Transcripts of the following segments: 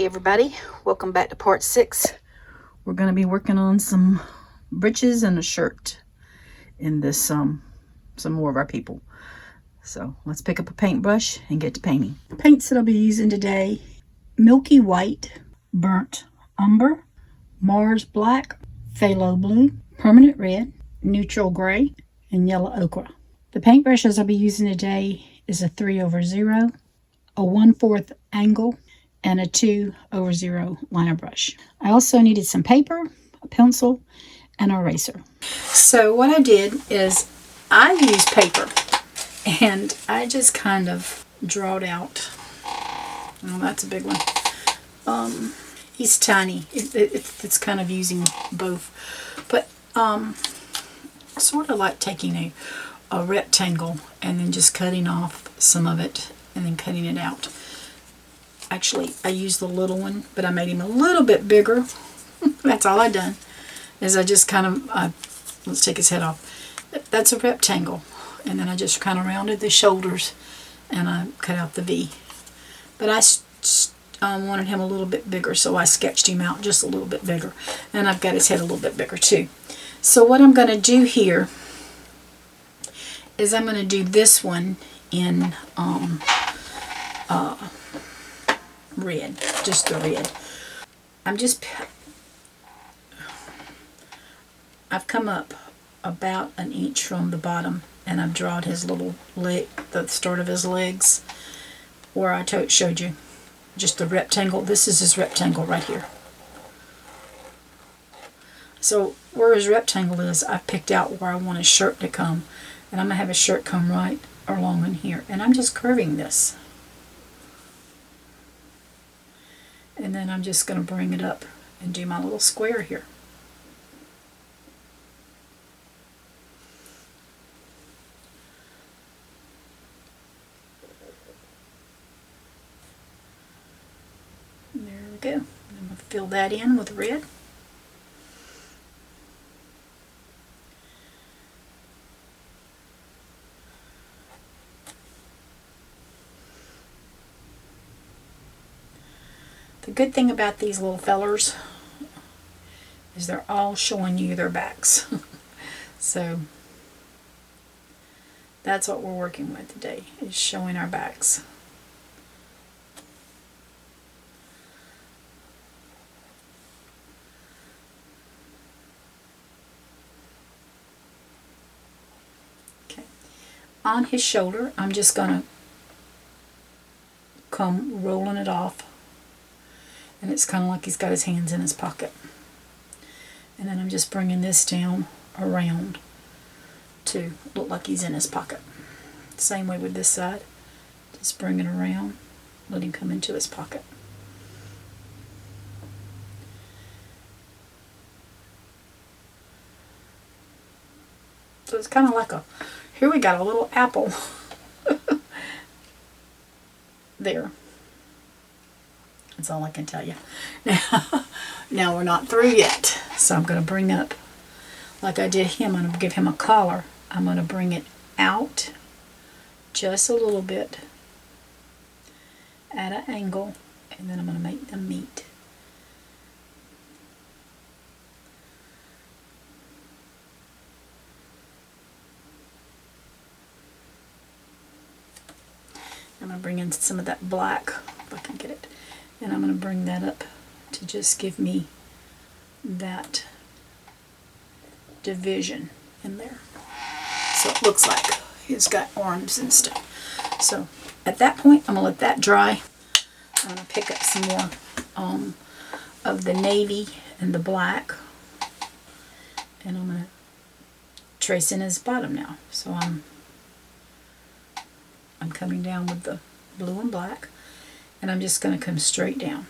everybody, welcome back to part 6. We're going to be working on some breeches and a shirt in this some more of our people. So let's pick up a paintbrush and get to painting. The paints that I'll be using today: Milky White, Burnt Umber, Mars Black, Phthalo Blue, Permanent Red, Neutral Gray, and Yellow Ochre. The paintbrushes I'll be using today is a 3/0, a 1/4 angle, and a 2/0 liner brush. I also needed some paper, a pencil, and an eraser. So what I did is I used paper and I just kind of drawed out. Oh, that's a big one. He's tiny. It's kind of using both. But sort of like taking a rectangle and then just cutting off some of it and then cutting it out. Actually, I used the little one, but I made him a little bit bigger. That's all I done. Is I just kind of, let's take his head off. That's a rectangle. And then I just kind of rounded the shoulders and I cut out the V. But I wanted him a little bit bigger, so I sketched him out just a little bit bigger. And I've got his head a little bit bigger too. So what I'm going to do here is I'm going to do this one in red, just the red. I've come up about an inch from the bottom and I've drawn his little leg, the start of his legs, where I showed you. Just the rectangle. This is his rectangle right here. So where his rectangle is, I picked out where I want his shirt to come. And I'm going to have his shirt come right along in here. And I'm just curving this. And then I'm just going to bring it up and do my little square here. And there we go. I'm going to fill that in with red. The good thing about these little fellers is they're all showing you their backs. So that's what we're working with today, is showing our backs. Okay. On his shoulder, I'm just going to come rolling it off. And it's kind of like he's got his hands in his pocket. And then I'm just bringing this down around to look like he's in his pocket. Same way with this side. Just bring it around, let him come into his pocket. So it's kind of like here we got a little apple. There. That's all I can tell you. Now we're not through yet. So I'm going to bring up, like I did him, I'm going to give him a collar. I'm going to bring it out just a little bit at an angle, and then I'm going to make them meet. I'm going to bring in some of that black, if I can get it. And I'm going to bring that up to just give me that division in there. So it looks like he's got arms and stuff. So at that point, I'm going to let that dry. I'm going to pick up some more of the navy and the black. And I'm going to trace in his bottom now. So I'm coming down with the blue and black. And I'm just going to come straight down.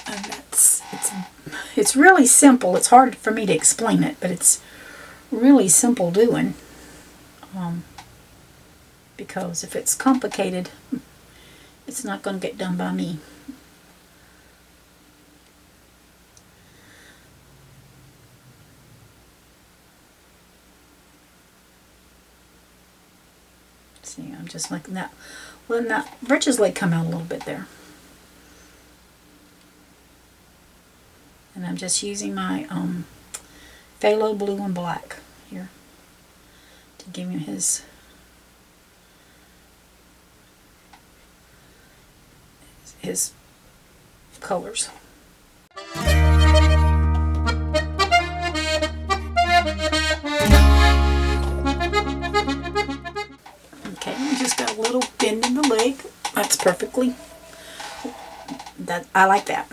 And it's really simple. It's hard for me to explain it, but it's really simple doing. Because if it's complicated, it's not going to get done by me. just like that. Letting that breeches leg come out a little bit there. And I'm just using my Phthalo Blue and Black here to give him his colors. Okay, we just got a little bend in the leg. That's perfectly, I like that.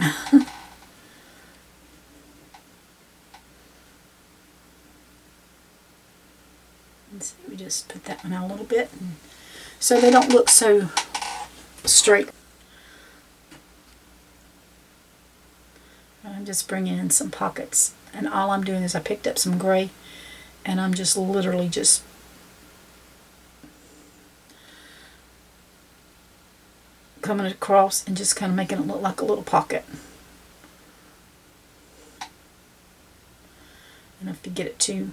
So we just put that one out a little bit so they don't look so straight. I'm just bringing in some pockets, and all I'm doing is I picked up some gray and I'm just literally just coming across and just kind of making it look like a little pocket. And if you get it too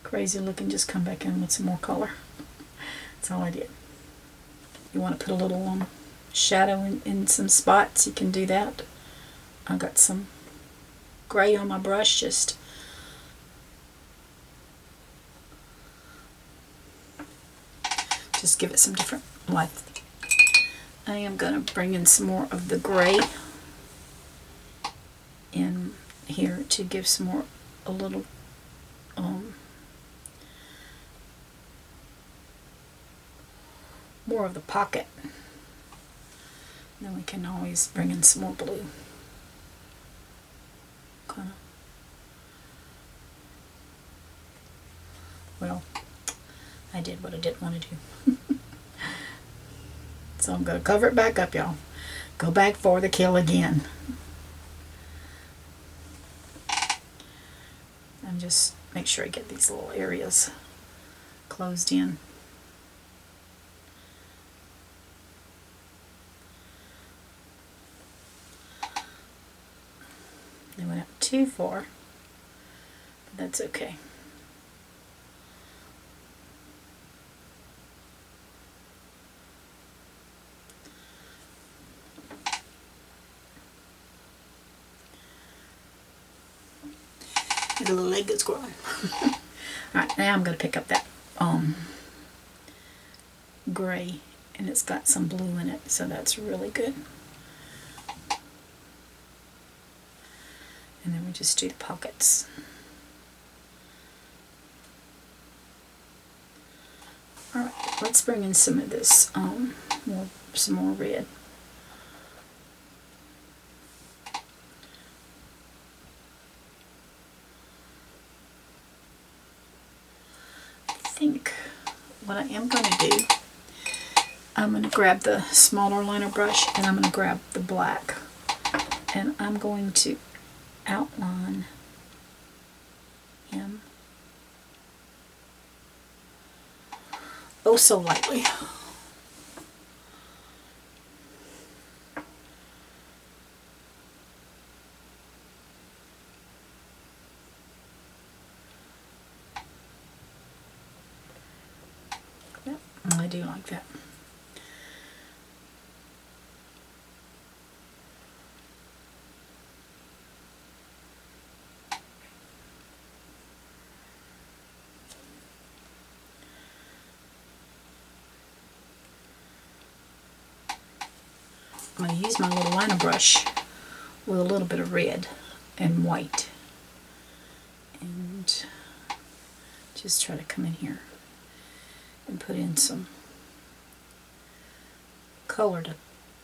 crazy looking, just come back in with some more color. That's all I did. You want to put a little shadow in some spots, you can do that. I got some gray on my brush, just give it some different life. I am going to bring in some more of the gray in here to give some more, a little more of the pocket. Then we can always bring in some more blue. Kind of. Well, I did what I didn't want to do. So I'm going to cover it back up, y'all. Go back for the kill again. And just make sure I get these little areas closed in. They went up too far, but that's okay. The little leg is growing. Alright, now I'm going to pick up that gray, and it's got some blue in it, so that's really good. And then we just do the pockets. Alright, let's bring in some of this, some more red. I think what I am going to do, I'm going to grab the smaller liner brush and I'm going to grab the black, and I'm going to outline him oh so lightly. Yep, I do like that. I'm going to use my little liner brush with a little bit of red and white and just try to come in here and put in some color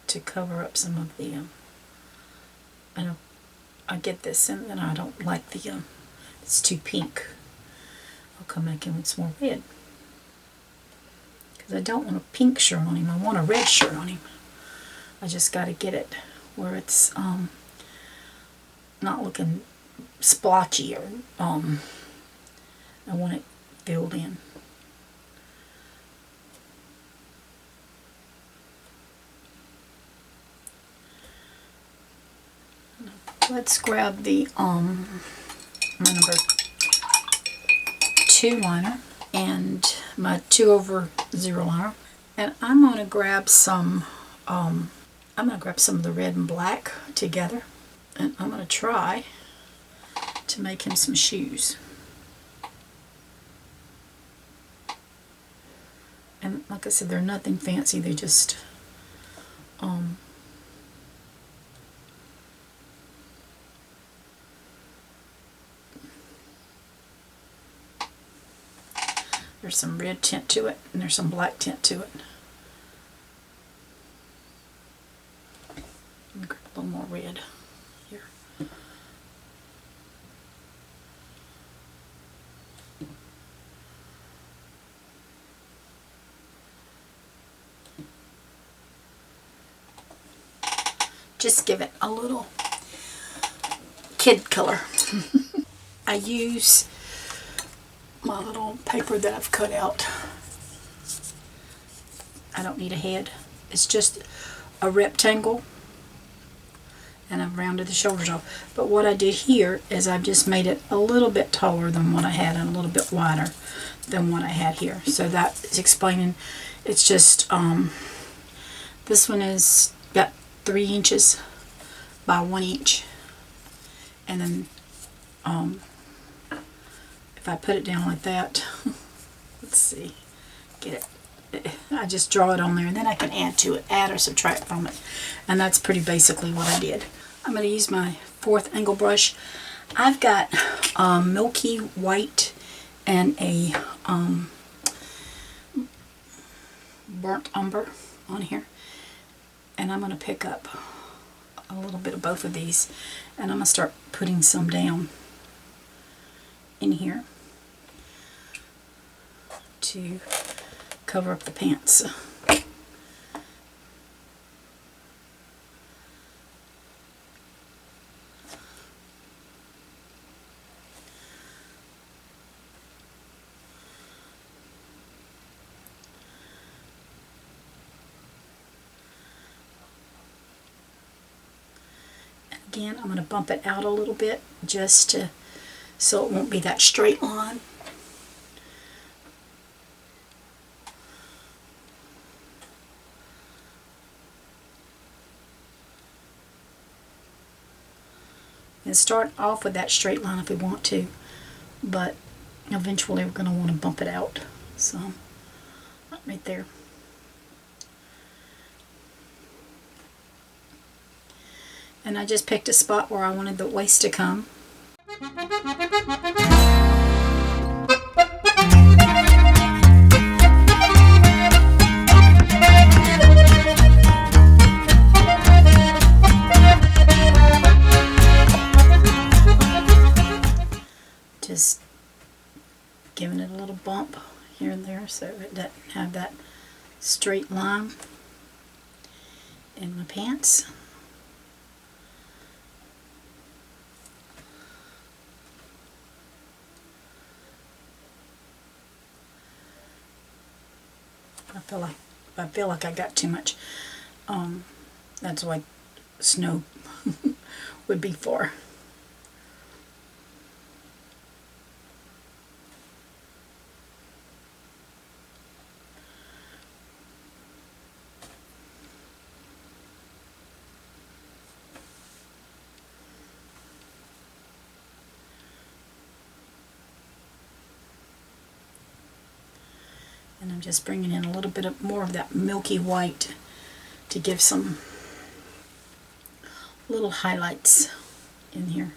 to cover up some of the I get this and then I don't like the it's too pink. I'll come back in with some more red because I don't want a pink shirt on him, I want a red shirt on him. I just got to get it where it's not looking splotchy, or I want it filled in. Let's grab the my number 2 liner. and my 2/0 liner. And I'm going to grab some, of the red and black together. And I'm going to try to make him some shoes. And like I said, they're nothing fancy. They just, there's some red tint to it, and there's some black tint to it. Let me grab a little more red here. Just give it a little kid color. I use my little paper that I've cut out. I don't need a head. It's just a rectangle, and I've rounded the shoulders off. But what I did here is I've just made it a little bit taller than what I had and a little bit wider than what I had here. So that is explaining. It's just, this one is about 3 inches by 1 inch. And then, if I put it down like that, let's see, get it. I just draw it on there, and then I can add or subtract from it. And that's pretty basically what I did. I'm going to use my 4th angle brush. I've got milky white and a burnt umber on here. And I'm going to pick up a little bit of both of these, and I'm going to start putting some down in here to cover up the pants. Again, I'm going to bump it out a little bit just so it won't be that straight line. And start off with that straight line if we want to, but eventually we're going to want to bump it out. So, right there. And I just picked a spot where I wanted the waist to come. Just giving it a little bump here and there so it doesn't have that straight line in my pants. I feel like I got too much. That's what snow would be for. And I'm just bringing in a little bit more of that milky white to give some little highlights in here.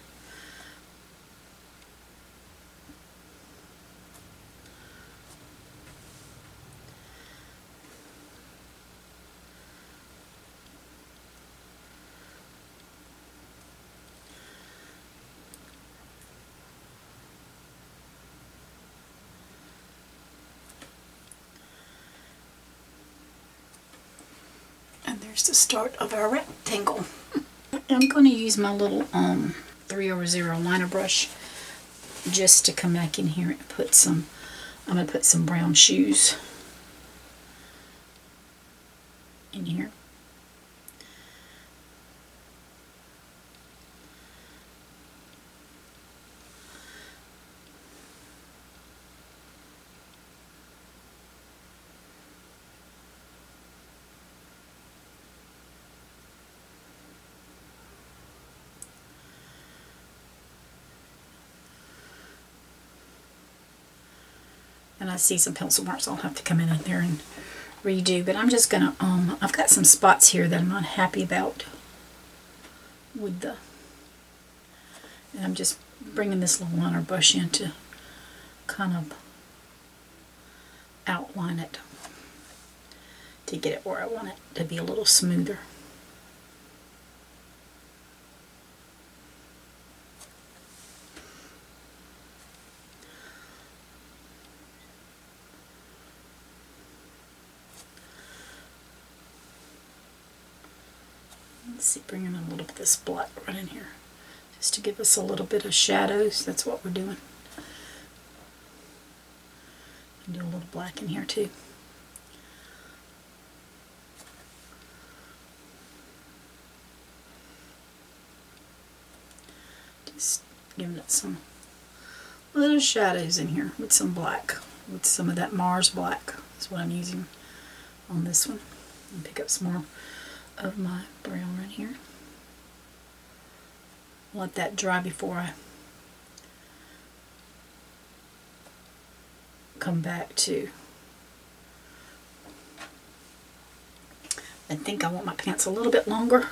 There's the start of our rectangle. I'm going to use my little 3/0 liner brush just to come back in here and put some, I'm going to put some brown shoes in here. And I see some pencil marks I'll have to come in there and redo. But I'm just gonna, I've got some spots here that I'm not happy about with the, and I'm just bringing this little liner brush in to kind of outline it to get it where I want it to be a little smoother. Let's see, bringing in a little bit of this black right in here just to give us a little bit of shadows. That's what we're doing. Do a little black in here too. Just giving it some little shadows in here with some black, with some of that Mars black. That's what I'm using on this one. And pick up some more of my brown right here. Let that dry before I come back to. I think I want my pants a little bit longer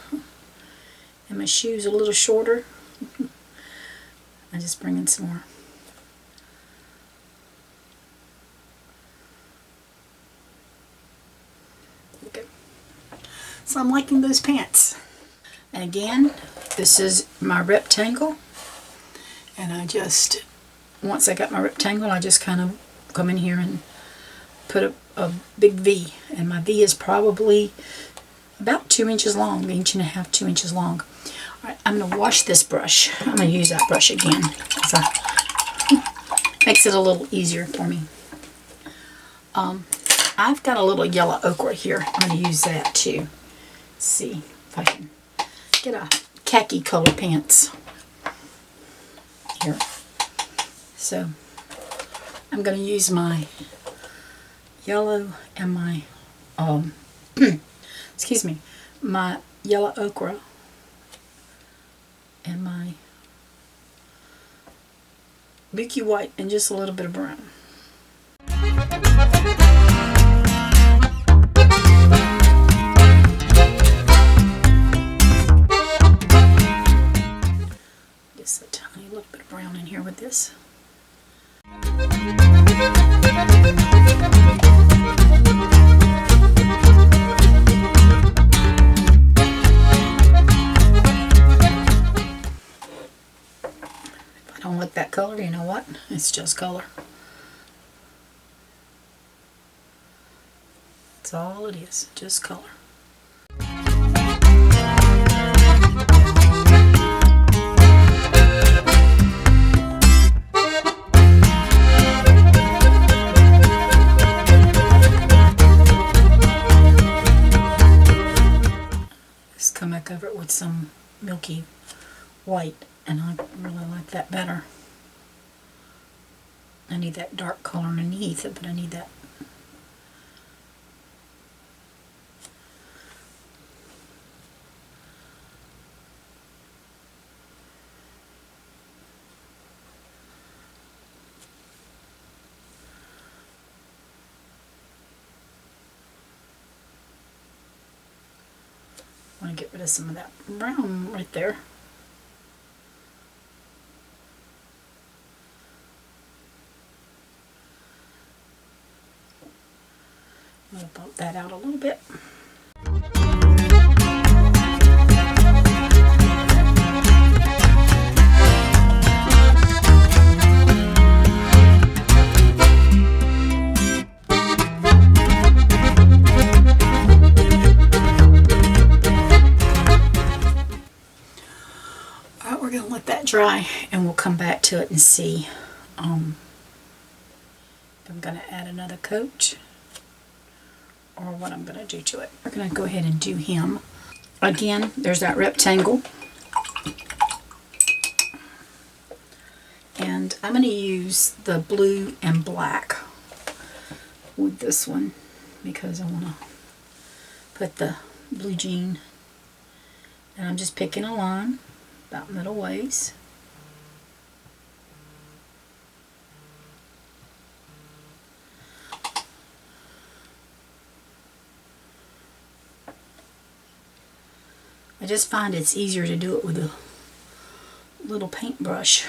and my shoes a little shorter. I just bring in some more. Okay. So I'm liking those pants. And again, this is my rectangle. And I just, once I got my rectangle, I just kind of come in here and put a big V. And my V is probably about 2 inches long, 1.5 inches, 2 inches long. Alright, I'm going to wash this brush. I'm going to use that brush again. So makes it a little easier for me. I've got a little yellow ochre here. I'm going to use that too. Let's see if I can get a khaki color pants here. So I'm going to use my yellow and my excuse me, my yellow ochre and my milky white and just a little bit of brown. Just a tiny little bit of brown in here with this. Don't like that color, you know what? It's just color. That's all it is, just color. Just come back over it with some milky white. And I really like that better. I need that dark color underneath it, but I need that. I want to get rid of some of that brown right there. I'm going to bump that out a little bit. Alright, we're going to let that dry and we'll come back to it and see if I'm going to add another coat or what I'm going to do to it. We're going to go ahead and do him. Again, there's that rectangle. And I'm going to use the blue and black with this one because I want to put the blue jean. And I'm just picking a line about middle ways. . I just find it's easier to do it with a little paintbrush.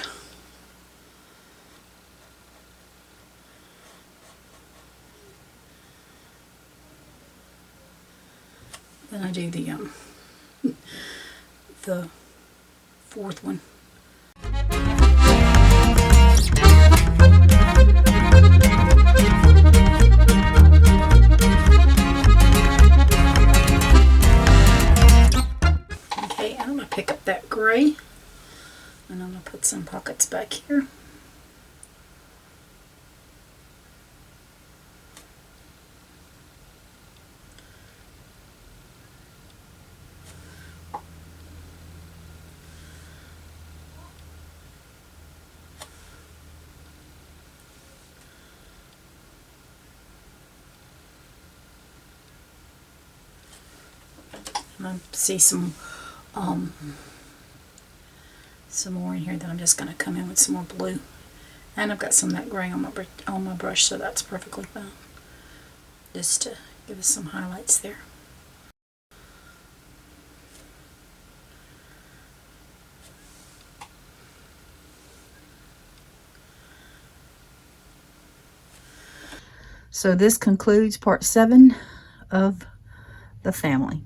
Then I do the fourth one. Okay, I'm going to pick up that gray and I'm going to put some pockets back here. I see some more in here that I'm just going to come in with some more blue, and I've got some of that gray on my brush, so that's perfectly fine. Just to give us some highlights there. So this concludes part 7 of the family.